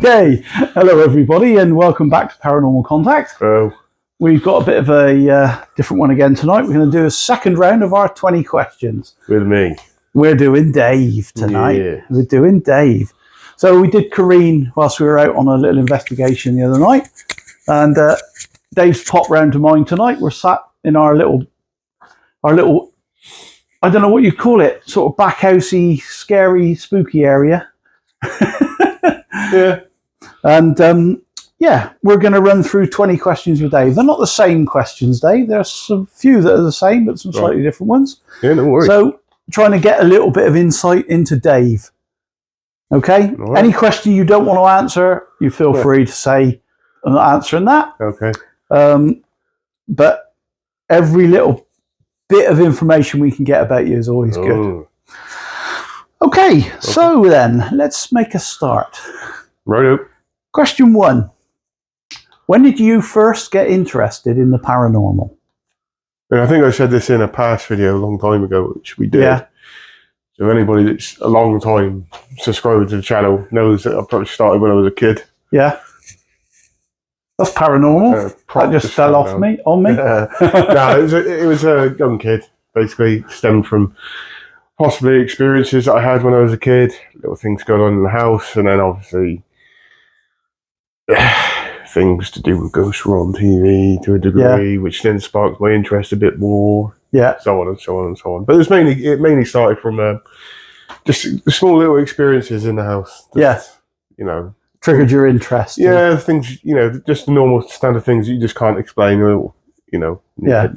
Okay, hello everybody and welcome back to Paranormal Contact. Oh. We've got a bit of a different one again tonight. We're going to do a second round of our 20 questions. With me. We're doing Dave tonight. Yeah. We're doing Dave. So we did Corrine whilst we were out on a little investigation the other night. And Dave's popped round to mine tonight. We're sat in our little, I don't know what you call it, sort of backhousey, scary, spooky area. Yeah. And yeah, we're going to run through 20 questions with Dave. They're not the same questions, Dave. There's some few that are the same, but some slightly different ones. Yeah, no worries. So trying to get a little bit of insight into Dave. Okay? Right. Any question you don't want to answer, you feel free to say, I'm not answering that. Okay. But every little bit of information we can get about you is always good. Okay, so then, let's make a start. Right up. Question 1. When did you first get interested in the paranormal? And I think I said this in a past video a long time ago, which we did. Yeah. So anybody that's a long time subscribed to the channel knows that I probably started when I was a kid. Yeah. That's paranormal. That just fell off me, on me. No, it was a young kid, basically. Stemmed from possibly experiences that I had when I was a kid, little things going on in the house, and then obviously things to do with ghosts were on TV to a degree, which then sparked my interest a bit more. Yeah. So on and so on and so on. But it mainly started from just the small little experiences in the house. You know. Triggered your interest. Yeah, things, just the normal standard things that you just can't explain, or,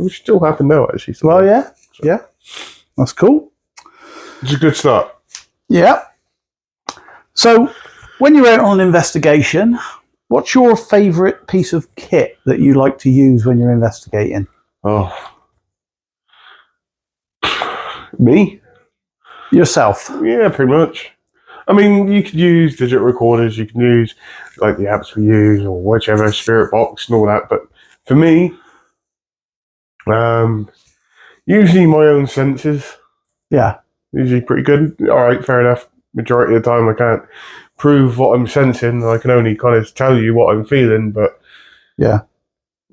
which still happen now, actually. Well, yeah. So. Yeah. That's cool. It's a good start. Yeah. So, when you're out on an investigation, what's your favourite piece of kit that you like to use when you're investigating? Oh. Me? Yourself? Yeah, pretty much. I mean, you could use digital recorders, you can use like the apps we use or whichever, Spirit Box and all that. But for me, usually my own senses. Yeah. Usually pretty good. All right, fair enough. Majority of the time I can't prove what I'm sensing. I can only kind of tell you what I'm feeling. But, yeah,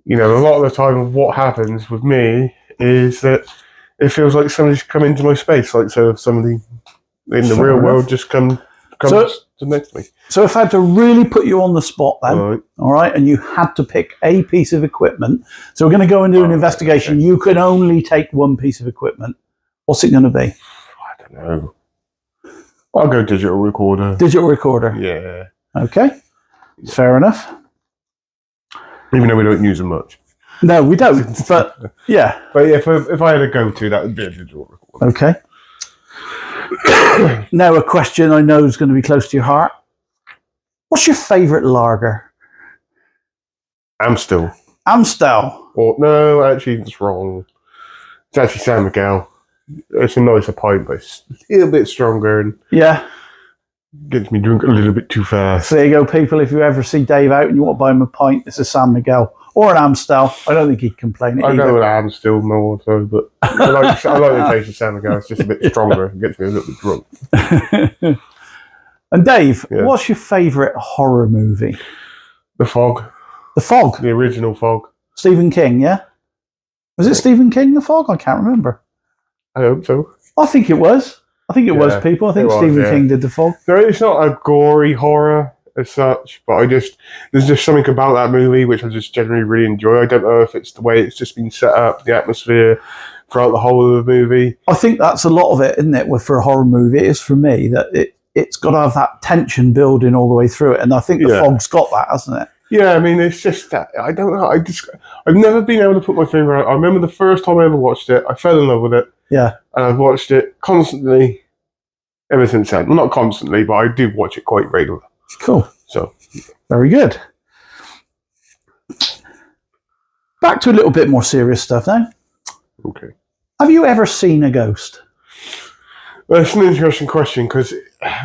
a lot of the time what happens with me is that it feels like somebody's come into my space. Like, so somebody in the real world just comes next to me. So if I had to really put you on the spot then, all right, and you had to pick a piece of equipment, so we're going to go and do an investigation. Okay. You can only take one piece of equipment. What's it going to be? I don't know. I'll go digital recorder. Digital recorder? Yeah. Okay. Fair enough. Even though we don't use them much. No, we don't, but yeah. But yeah, if I had a go-to, that would be a digital recorder. Okay. Now a question I know is going to be close to your heart. What's your favourite lager? Amstel. Amstel? Or, no, actually it's wrong. It's actually San Miguel. It's a nicer pint, but it's a little bit stronger and gets me drunk a little bit too fast. So there you go, people. If you ever see Dave out and you want to buy him a pint, it's a San Miguel. Or an Amstel. I don't think he'd complain. I go with Amstel more so, but I like the taste of San Miguel. It's just a bit stronger. It gets me a little bit drunk. And Dave, what's your favourite horror movie? The Fog. The Fog? The original Fog. Stephen King, yeah? Was it Stephen King, The Fog? I can't remember. I hope so. I think it was. I think it was, people. I think Stephen King did The Fog. No, it's not a gory horror as such, but there's just something about that movie which I just generally really enjoy. I don't know if it's the way it's just been set up, the atmosphere throughout the whole of the movie. I think that's a lot of it, isn't it? For a horror movie, it is for me that it's got to have that tension building all the way through it, and I think The Fog's got that, hasn't it? Yeah, I mean, it's just that I don't know. I've never been able to put my finger on it. I remember the first time I ever watched it, I fell in love with it. Yeah, and I've watched it constantly ever since then. Well, not constantly, but I do watch it quite regularly. Cool. So, very good. Back to a little bit more serious stuff now. Okay. Have you ever seen a ghost? Well, it's an interesting question because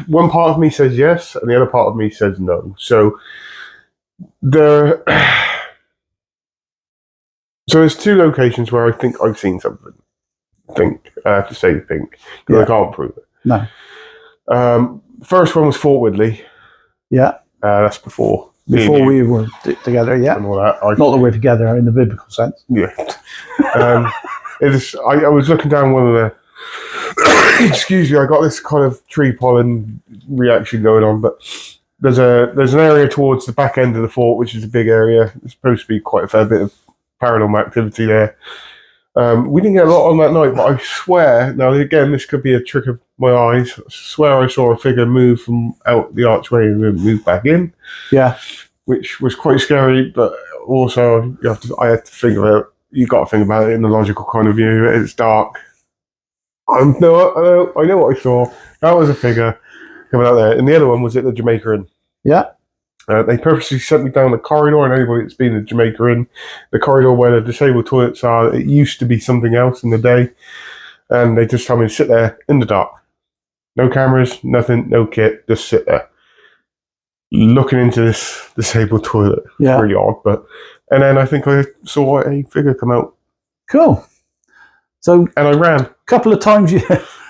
one part of me says yes and the other part of me says no. So there's two locations where I think I've seen something. I have to say think because I can't prove it. No. First one was Fort Woodley. Yeah. That's before. Before we were together, yeah. And all that. Not that we're together in the biblical sense. Yeah. I was looking down one of the. Excuse me, I got this kind of tree pollen reaction going on, but there's an area towards the back end of the fort, which is a big area. It's supposed to be quite a fair bit of paranormal activity there. We didn't get a lot on that night, but I swear, now again, this could be a trick of my eyes. I swear I saw a figure move from out the archway and then move back in. Yeah. Which was quite scary, but also I had to think about. You got to think about it in the logical kind of view. It's dark. I know what I saw. That was a figure coming out there, and the other one was at the Jamaica Inn. Yeah. They purposely sent me down the corridor, and anybody that's been at Jamaica Inn, the corridor where the disabled toilets are, it used to be something else in the day, and they just told me to sit there in the dark. No cameras, nothing, no kit, just sit there. Looking into this disabled toilet. Yeah. Really odd, and then I think I saw a figure come out. Cool. So, and I ran. A couple of times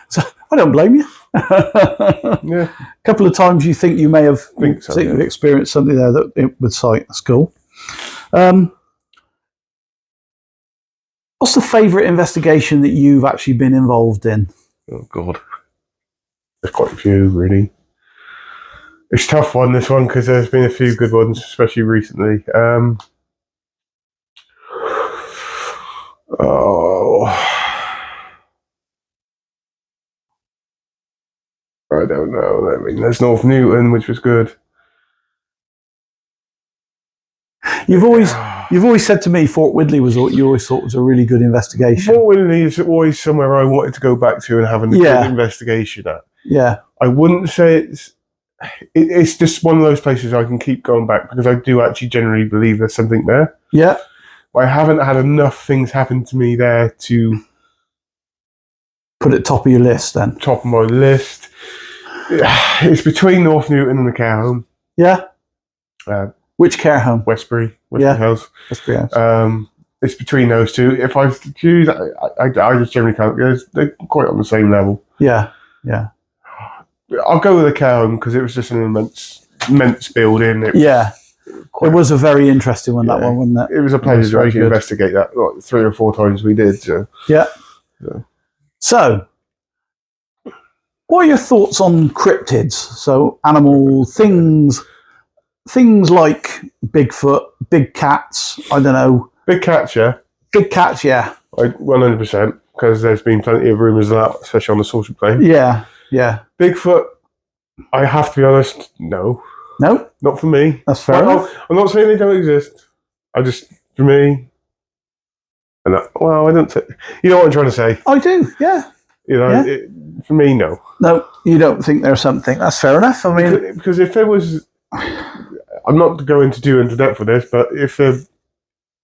so I don't blame you. Yeah. A couple of times you think you may have experienced something there with sight. That's cool. What's the favourite investigation that you've actually been involved in? Oh, God. There's quite a few, really. It's a tough one, this one, because there's been a few good ones, especially recently. I don't know. I mean, there's North Newton, which was good. You've always said to me Fort Whitley was what you always thought was a really good investigation. Fort Whitley is always somewhere I wanted to go back to and have a good investigation at. Yeah. I wouldn't say it's just one of those places I can keep going back because I do actually generally believe there's something there. Yeah. But I haven't had enough things happen to me there to put it top of your list then. Top of my list. It's between North Newton and the care home. Yeah. Which care home? Westbury House. Westbury House. It's between those two. If I choose, I just generally can't. They're quite on the same level. Yeah. Yeah. I'll go with the care home because it was just an immense building. It was a very interesting one, that one, wasn't it? It was a pleasure to actually investigate that. 3 or 4 times we did. So. Yeah. So, what are your thoughts on cryptids? So, animal things like Bigfoot, big cats, I don't know. Big cats, yeah. Big cats, yeah. 100%, because there's been plenty of rumours of that, especially on the social plane. Yeah, yeah. Bigfoot, I have to be honest, no. No? Not for me. That's fair enough. I'm not saying they don't exist. For me, I don't say, you know what I'm trying to say? I do, yeah. You know, for me, no. No, you don't think there's something. That's fair enough. I mean, because if there was, I'm not going to do into depth for this, but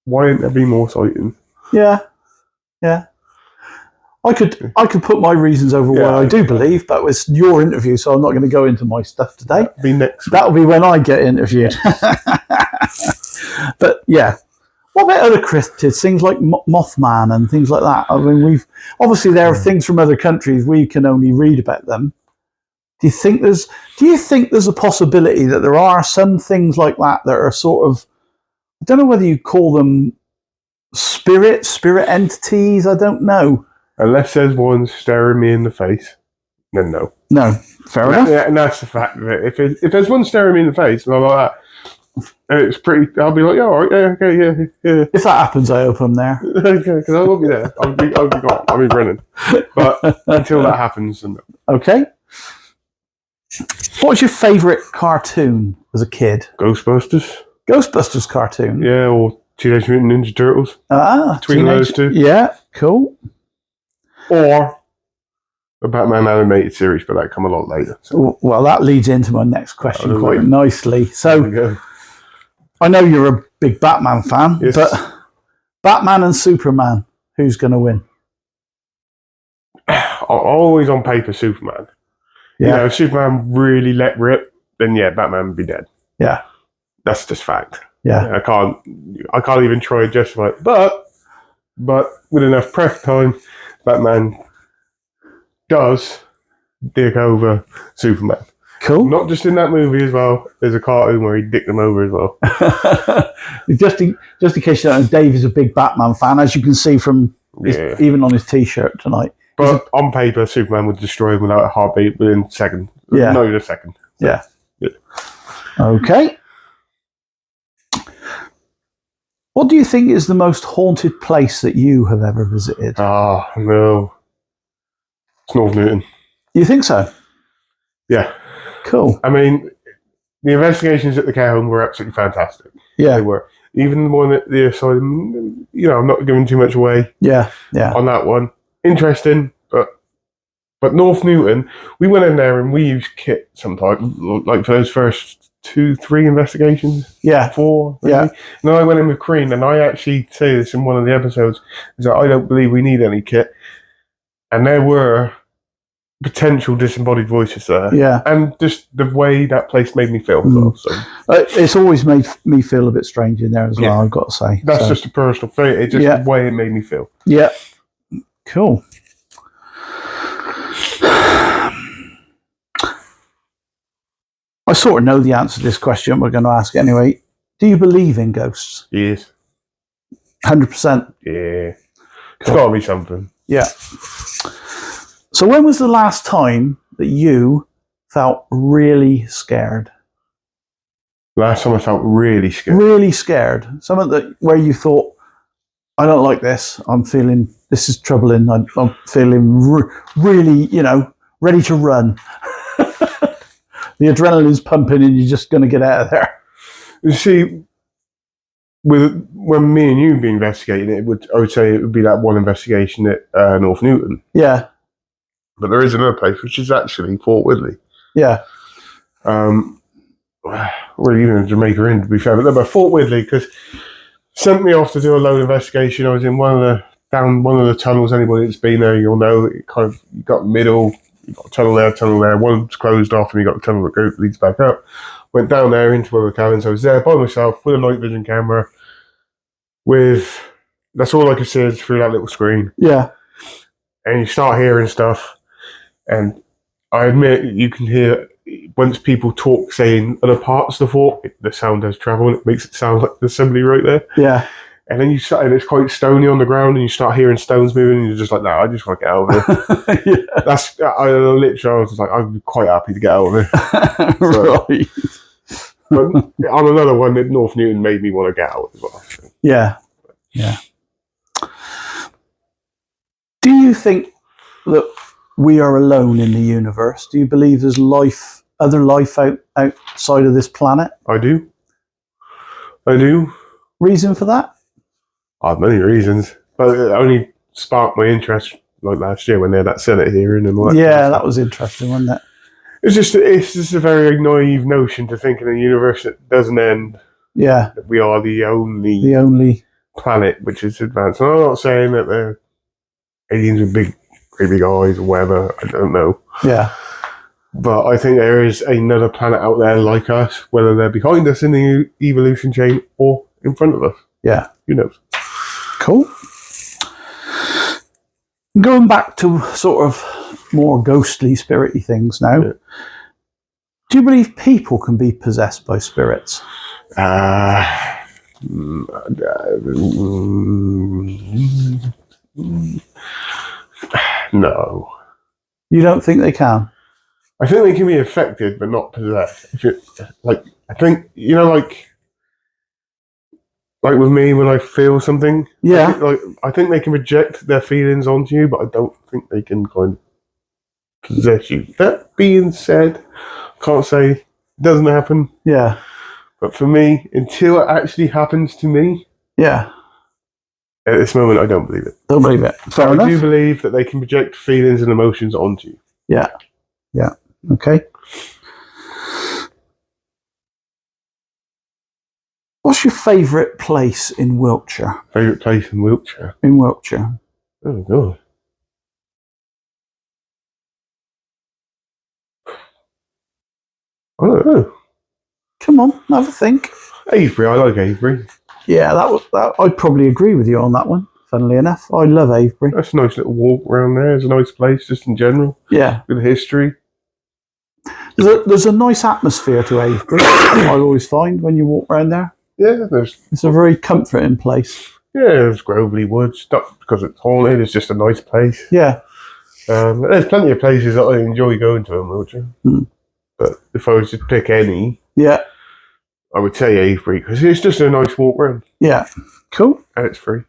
why wouldn't there be more sightings? Yeah, yeah. I could put my reasons over why I do believe, but it's your interview, so I'm not going to go into my stuff today. That'll be when I get interviewed. But yeah. What about other cryptids, things like Mothman and things like that? I mean, there are things from other countries we can only read about them. Do you think there's a possibility that there are some things like that are sort of, I don't know whether you call them spirit entities, I don't know. Unless there's one staring me in the face, then no. No, fair enough. Yeah, and that's the fact of it. If there's one staring me in the face, and I'm like that, it's pretty. I'll be like, all right, yeah, okay, yeah. If that happens, I hope I'm there. Okay, because I won't be there. I'll be gone. I'll be running. But until that happens, then no. Okay. What was your favourite cartoon as a kid? Ghostbusters. Ghostbusters cartoon. Yeah, or Teenage Mutant Ninja Turtles. Between those two. Yeah, cool. Or the Batman animated series, but that come a lot later. So. Well, that leads into my next question quite nicely. So, I know you're a big Batman fan, but Batman and Superman, who's going to win? Always on paper, Superman. Yeah. You know, if Superman really let rip, then Batman would be dead. Yeah. That's just fact. Yeah. I can't even try to justify it. But with enough prep time, Batman does dig over Superman. Cool. Not just in that movie as well. There's a cartoon where he dicked them over as well. just in case you don't know, Dave is a big Batman fan, as you can see from even on his T-shirt tonight. But on paper, Superman would destroy him without a heartbeat within a second. Yeah. Not even a second. So, yeah. Good. Okay. What do you think is the most haunted place that you have ever visited? Oh, no. It's North Newton. You think so? Yeah. Cool. I mean, the investigations at the care home were absolutely fantastic. Yeah. They were. Even the one at the asylum, I'm not giving too much away. Yeah. On that one. Interesting, but North Newton, we went in there and we used kit sometimes, like for those first 2-3 investigations. Yeah. 4. Maybe. Yeah. And then I went in with Crean, and I actually say this in one of the episodes, is that I don't believe we need any kit. And there were potential disembodied voices there. Yeah. And just the way that place made me feel. So. It's always made me feel a bit strange in there as well, I've got to say. That's just a personal thing. It's just the way it made me feel. Yeah. Cool. I sort of know the answer to this question. We're going to ask anyway. Do you believe in ghosts? Yes. 100%? Yeah. It's got to be something. Yeah. So when was the last time that you felt really scared? Last time I felt really scared. Really scared. Something that where you thought, I don't like this. I'm feeling this is troubling. I'm feeling really, ready to run. The adrenaline's pumping, and you're just going to get out of there. You see, when me and you be investigating it, I would say it would be that one investigation at North Newton. Yeah. But there is another place, which is actually Fort Woodley. Yeah. Or even in Jamaica Inn, to be fair. But Fort Woodley, because sent me off to do a load investigation. I was in down one of the tunnels. Anybody that's been there, you'll know. You got middle, you got a tunnel there. One's closed off, and you got the tunnel that leads back up. Went down there into one of the cabins. I was there by myself with a night vision camera. That's all I could see is through that little screen. Yeah. And you start hearing stuff, and I admit you can hear once people talk saying other parts of the fort, the sound does travel, and it makes it sound like there's somebody right there. Yeah. And then and it's quite stony on the ground, and you start hearing stones moving, and you're just like, "No, I just want to get out of here." Yeah. I was like, I'm quite happy to get out of here. Right. But on another one, North Newton made me want to get out as well. So. Yeah. Yeah. Do you think that we are alone in the universe? Do you believe there's other life outside of this planet? I do. Reason for that? I have many reasons, but it only sparked my interest like last year when they had that Senate hearing and all that. Yeah, that was interesting, wasn't it? It's just a very naive notion to think in a universe that doesn't end. Yeah, that we are the only planet which is advanced. And I'm not saying that they're aliens with great big eyes or whatever. I don't know. Yeah, but I think there is another planet out there like us, whether they're behind us in the evolution chain or in front of us. Yeah, who knows? Cool. Going back to sort of more ghostly, spirity things now. Yeah. Do you believe people can be possessed by spirits? No. You don't think they can? I think they can be affected, but not possessed. I think like with me when I feel something. Yeah. I think they can project their feelings onto you, but I don't think they can kind of possess you. That being said, I can't say it doesn't happen. Yeah. But for me, until it actually happens to me, yeah. At this moment, I don't believe it. Don't believe it. Fair enough. I do believe that they can project feelings and emotions onto you. Yeah. Yeah. Okay. What's your favourite place in Wiltshire? Favourite place in Wiltshire? In Wiltshire. Oh, God. I don't know. Come on, have a think. Avebury, I like Avebury. Yeah, that. I'd probably agree with you on that one, funnily enough. I love Avebury. That's a nice little walk around there. It's a nice place, just in general. Yeah. With history. There's a nice atmosphere to Avebury, I always find, when you walk around there. Yeah, It's a very comforting place. there's Grovely Woods, not because it's haunted, it's just a nice place. Yeah. There's plenty of places that I enjoy going to in Wiltshire. But if I was to pick any, Yeah. I would say Avebury, because it's just a nice walk round. Yeah. Cool. And it's free.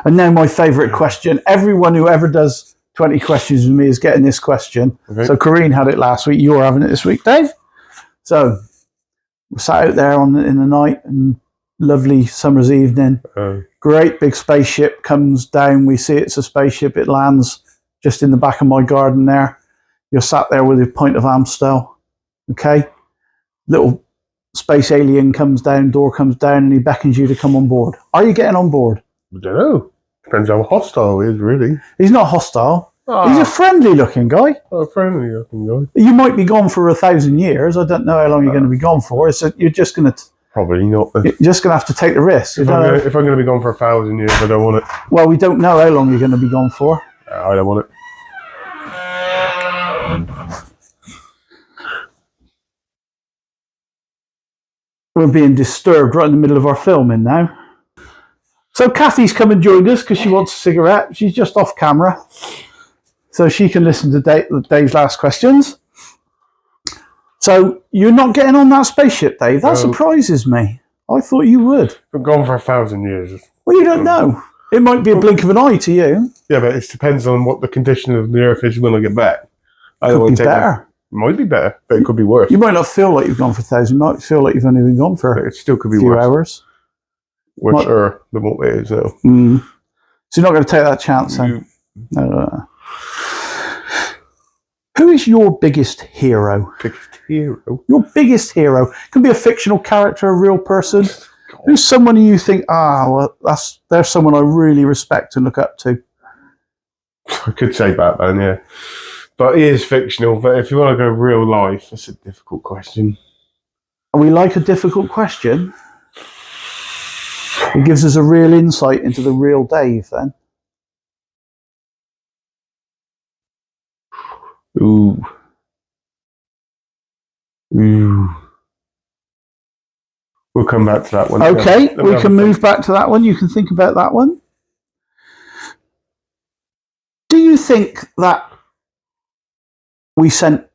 And now my favourite question. Everyone who ever does 20 questions with me is getting this question. Okay. So Corinne had it last week. You're having it this week, Dave. So we sat out there in the night, and lovely summer's evening. Great big spaceship comes down. We see it's a spaceship. It lands just in the back of my garden there. You're sat there with a pint of Amstel. Okay. Little space alien comes down, door comes down, and he beckons you to come on board. Are you getting on board? I don't know. Depends how hostile he is, really. He's not hostile. He's a friendly looking guy. Oh, friendly looking guy. You might be gone for 1,000 years. I don't know how long you're going to be gone for. You're just going to Probably not. have to take the risk. If I'm going to be gone for 1,000 years, I don't want it. Well, we don't know how long you're going to be gone for. I don't want it. We're being disturbed right in the middle of our filming now. So Kathy's come and joined us because she wants a cigarette. She's just off camera, so she can listen to Dave's last questions. So you're not getting on that spaceship, Dave? That surprises me. I thought you would. I'm gone for 1,000 years. Well, you don't know. It might be a blink of an eye to you. Yeah, but it depends on what the condition of the Earth is when I get back. Could be better. It might be better, but it could be worse. You might not feel like you've gone for 1,000. You might feel like you've only been gone for It still could be a few worse. hours. Worse than what it is now. So you're not going to take that chance, then? No. Who is your biggest hero? Biggest hero? Your biggest hero. Can be a fictional character, a real person. God. Who's someone you think, there's someone I really respect and look up to? I could say Batman, yeah. But he is fictional. But if you want to go real life, that's a difficult question. And we like a difficult question. It gives us a real insight into the real Dave, then. Ooh. We'll come back to that one. Okay, we can move back to that one. You can think about that one. Do you think that we sent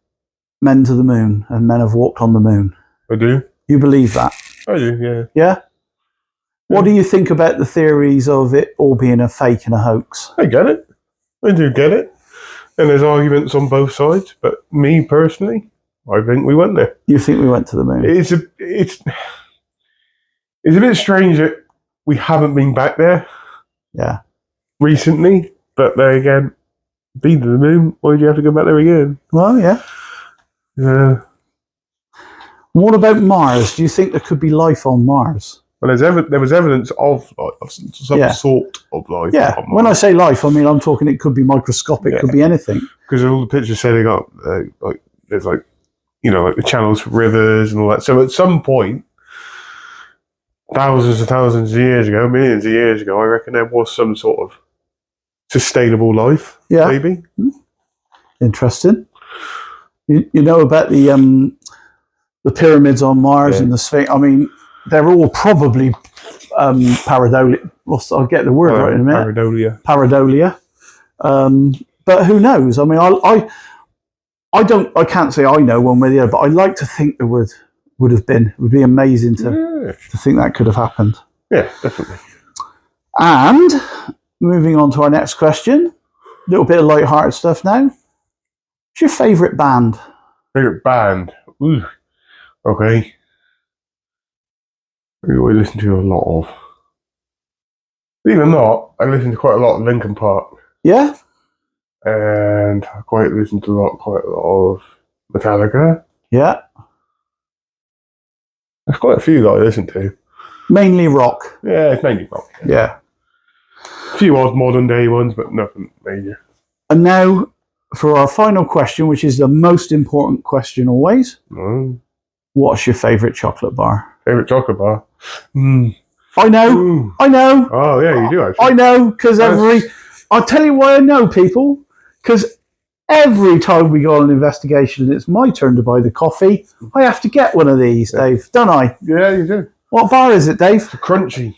men to the moon and men have walked on the moon? I do. You believe that? I do, yeah. Yeah? What do you think about the theories of it all being a fake and a hoax? I get it. I do get it. And there's arguments on both sides. But me, personally, I think we went there. You think we went to the moon? It's a bit strange that we haven't been back there. Yeah. Recently. But there again, been to the moon, why do you have to go back there again? Well, yeah. Yeah. What about Mars? Do you think there could be life on Mars? Well, there was evidence of life, of some sort of life. Yeah, when I say life, I mean I'm talking it could be microscopic, could be anything. Because all the pictures setting up, there's like the channels for rivers and all that. So at some point, thousands and thousands of years ago, millions of years ago, I reckon there was some sort of sustainable life. Yeah, maybe. Interesting. You know about the pyramids on Mars and the Sphinx. I mean, they're all probably pareidolia. Well, I'll get the word right in a minute. Pareidolia. But who knows? I mean, I can't say I know one way or the other, but I like to think there would have been. It would be amazing to think that could have happened. Yeah, definitely. And moving on to our next question, a little bit of light-hearted stuff now. What's your favourite band? Favourite band? Ooh. Okay. Who I listen to a lot of. Believe it or not, I listen to quite a lot of Linkin Park. Yeah? And I listen to quite a lot of Metallica. Yeah. There's quite a few that I listen to. Mainly rock. Yeah, it's mainly rock. Yeah. A few odd modern day ones, but nothing major. And now for our final question, which is the most important question always. What's your favourite chocolate bar? Favourite chocolate bar? I know. I know. Oh, yeah, you do actually. I know, because I'll tell you why I know, people. Because every time we go on an investigation and it's my turn to buy the coffee, I have to get one of these, Dave, don't I? Yeah, you do. What bar is it, Dave? Crunchy.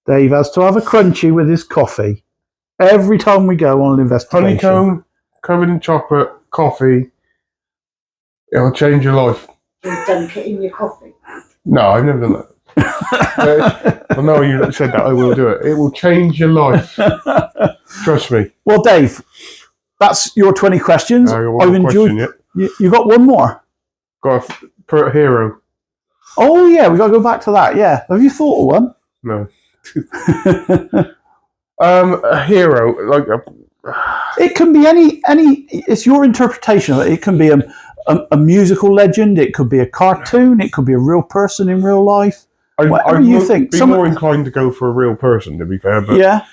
Dave has to have a crunchy with his coffee every time we go on an investigation. Honeycomb, covered in chocolate, coffee. It'll change your life. You dunk it in your coffee. No, I've never done that. Well, no, you said that. I will do it. It will change your life. Trust me. Well, Dave, that's your 20 questions. I got one I've more enjoyed. question yet. You got one more? Got a hero. Oh yeah, we got to go back to that. Yeah, have you thought of one? No. A hero, like It can be any. It's your interpretation of it. It can be a musical legend. It could be a cartoon. It could be a real person in real life. Whatever you think. Be more inclined to go for a real person, to be fair. But yeah.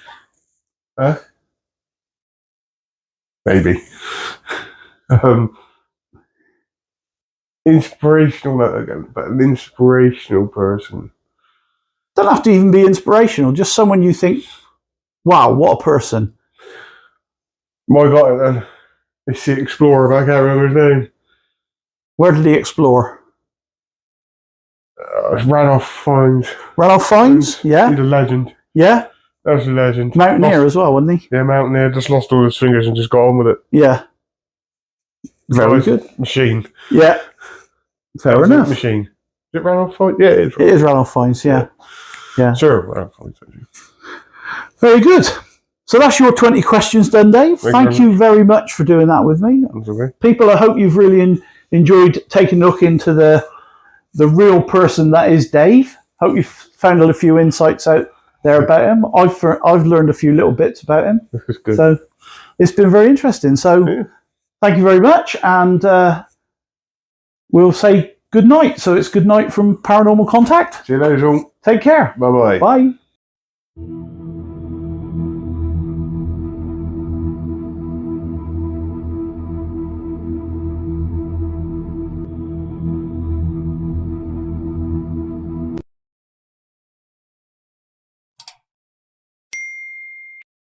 Maybe. Inspirational, but an inspirational person. Don't have to even be inspirational. Just someone you think, wow, what a person. My God, then it's the explorer, but I can't remember his name. Where did he explore? Ranulph Fiennes. Ranulph Fiennes? Yeah. He's a legend. Yeah. That was a legend. Mountaineer as well, wasn't he? Yeah, Mountaineer. Just lost all his fingers and just got on with it. Yeah. Very good. Machine. Yeah. Fair enough. Machine. Is it Ranulph Fiennes? Yeah, it is. It is Ranulph Fiennes, yeah. Yeah. Sure, Ranulph Fiennes. Very good. So that's your 20 questions done, Dave. Thank you very much for doing that with me. That's okay. People, I hope you've really enjoyed taking a look into the real person that is Dave. Hope you've found a few insights out there about him. I've learned a few little bits about him. That's good. So it's been very interesting. So thank you very much, and we'll say good night. So it's good night from Paranormal Contact. See you later, Sean. Take care. Bye-bye. Bye.